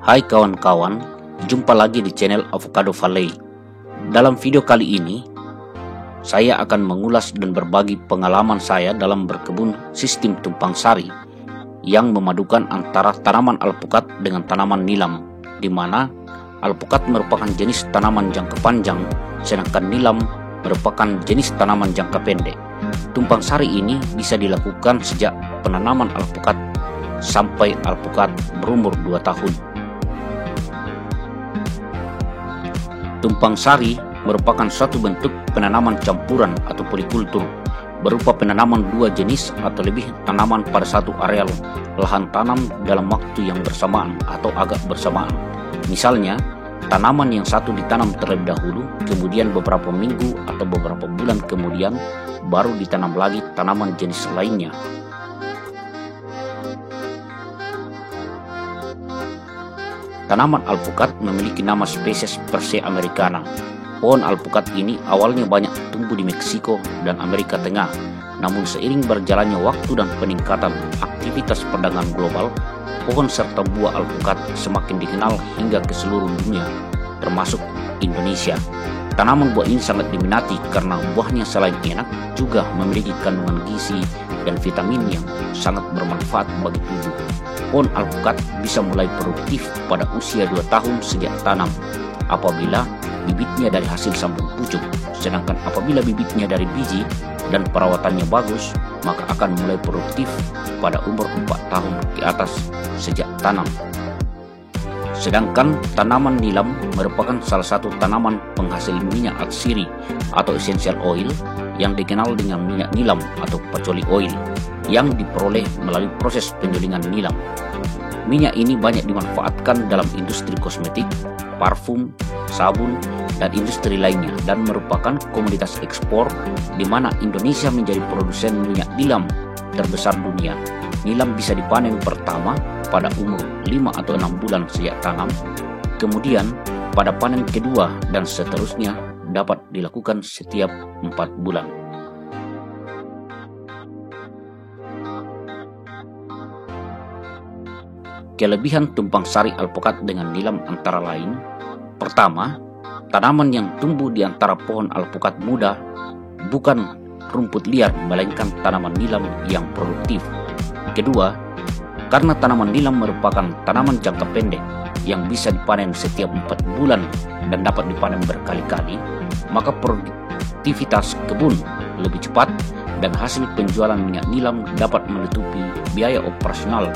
Hai kawan-kawan, jumpa lagi di channel Avocado Valley. Dalam video kali ini, saya akan mengulas dan berbagi pengalaman saya dalam berkebun sistem tumpang sari yang memadukan antara tanaman alpukat dengan tanaman nilam, di mana alpukat merupakan jenis tanaman jangka panjang, sedangkan nilam merupakan jenis tanaman jangka pendek. Tumpang sari ini bisa dilakukan sejak penanaman alpukat sampai alpukat berumur 2 tahun. Tumpang sari merupakan suatu bentuk penanaman campuran atau polikultur, berupa penanaman 2 jenis atau lebih tanaman pada satu areal lahan tanam dalam waktu yang bersamaan atau agak bersamaan. Misalnya, tanaman yang satu ditanam terlebih dahulu, kemudian beberapa minggu atau beberapa bulan kemudian baru ditanam lagi tanaman jenis lainnya. Tanaman alpukat memiliki nama spesies Persea americana. Pohon alpukat ini awalnya banyak tumbuh di Meksiko dan Amerika Tengah. Namun seiring berjalannya waktu dan peningkatan aktivitas perdagangan global, pohon serta buah alpukat semakin dikenal hingga ke seluruh dunia, termasuk Indonesia. Tanaman buah ini sangat diminati karena buahnya selain enak, juga memiliki kandungan gizi dan vitamin yang sangat bermanfaat bagi tubuh. Pohon alpukat bisa mulai produktif pada usia 2 tahun sejak tanam apabila bibitnya dari hasil sambung pucuk, sedangkan apabila bibitnya dari biji dan perawatannya bagus, maka akan mulai produktif pada umur 4 tahun ke atas sejak tanam. Sedangkan tanaman nilam merupakan salah satu tanaman penghasil minyak atsiri atau essential oil yang dikenal dengan minyak nilam atau patchouli oil yang diperoleh melalui proses penyulingan nilam. Minyak ini banyak dimanfaatkan dalam industri kosmetik, parfum, sabun, dan industri lainnya, dan merupakan komoditas ekspor di mana Indonesia menjadi produsen minyak nilam terbesar dunia. Nilam bisa dipanen pertama pada umur 5 atau 6 bulan sejak tanam, kemudian pada panen kedua dan seterusnya dapat dilakukan setiap 4 bulan. Kelebihan tumpang sari alpukat dengan nilam antara lain: pertama, tanaman yang tumbuh di antara pohon alpukat muda bukan rumput liar melainkan tanaman nilam yang produktif. Kedua, karena tanaman nilam merupakan tanaman jangka pendek yang bisa dipanen setiap 4 bulan dan dapat dipanen berkali-kali, maka produktivitas kebun lebih cepat dan hasil penjualan minyak nilam dapat menutupi biaya operasional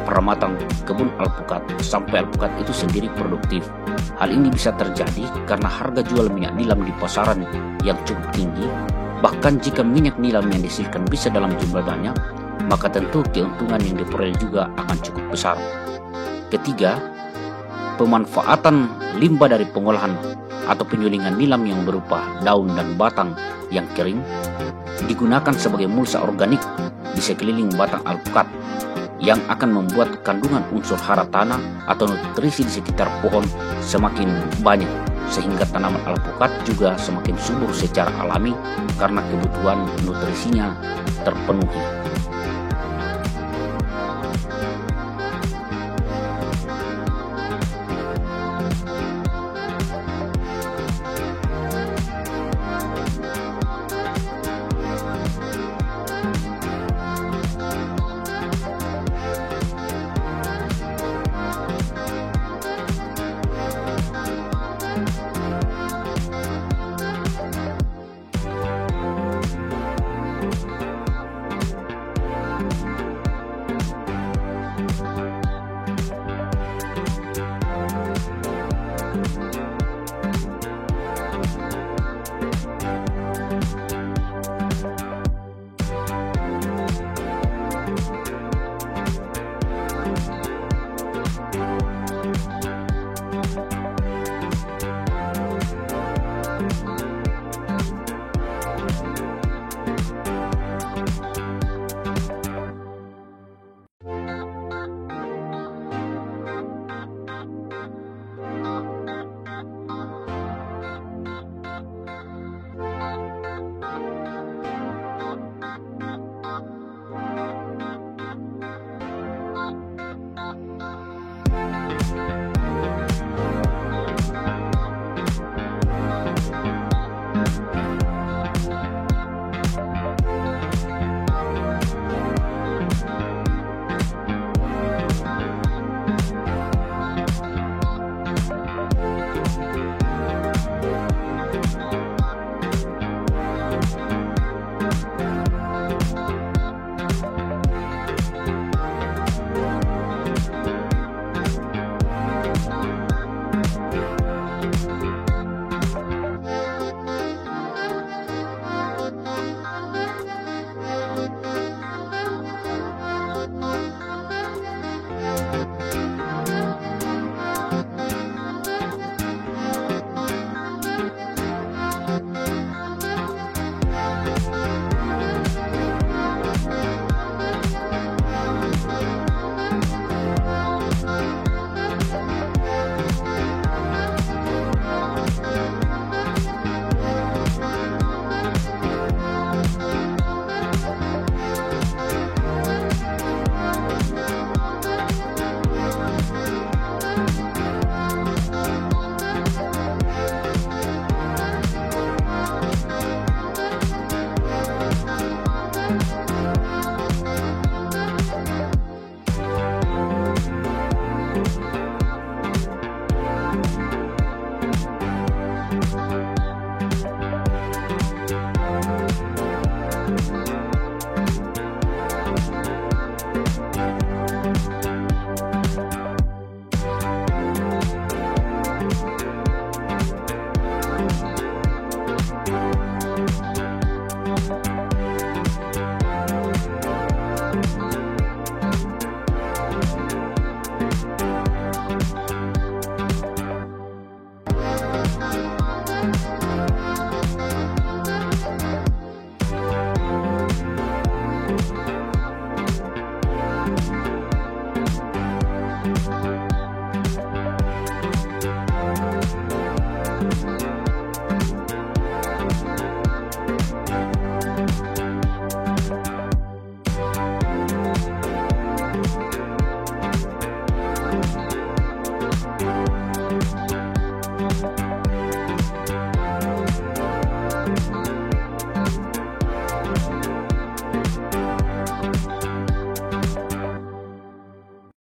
perawatan kebun alpukat sampai alpukat itu sendiri produktif. Hal ini bisa terjadi karena harga jual minyak nilam di pasaran yang cukup tinggi. Bahkan jika minyak nilam yang dihasilkan bisa dalam jumlah banyak, maka tentu keuntungan yang diperoleh juga akan cukup besar. Ketiga, pemanfaatan limbah dari pengolahan atau penyulingan nilam yang berupa daun dan batang yang kering digunakan sebagai mulsa organik di sekeliling batang alpukat yang akan membuat kandungan unsur hara tanah atau nutrisi di sekitar pohon semakin banyak, sehingga tanaman alpukat juga semakin subur secara alami karena kebutuhan nutrisinya terpenuhi.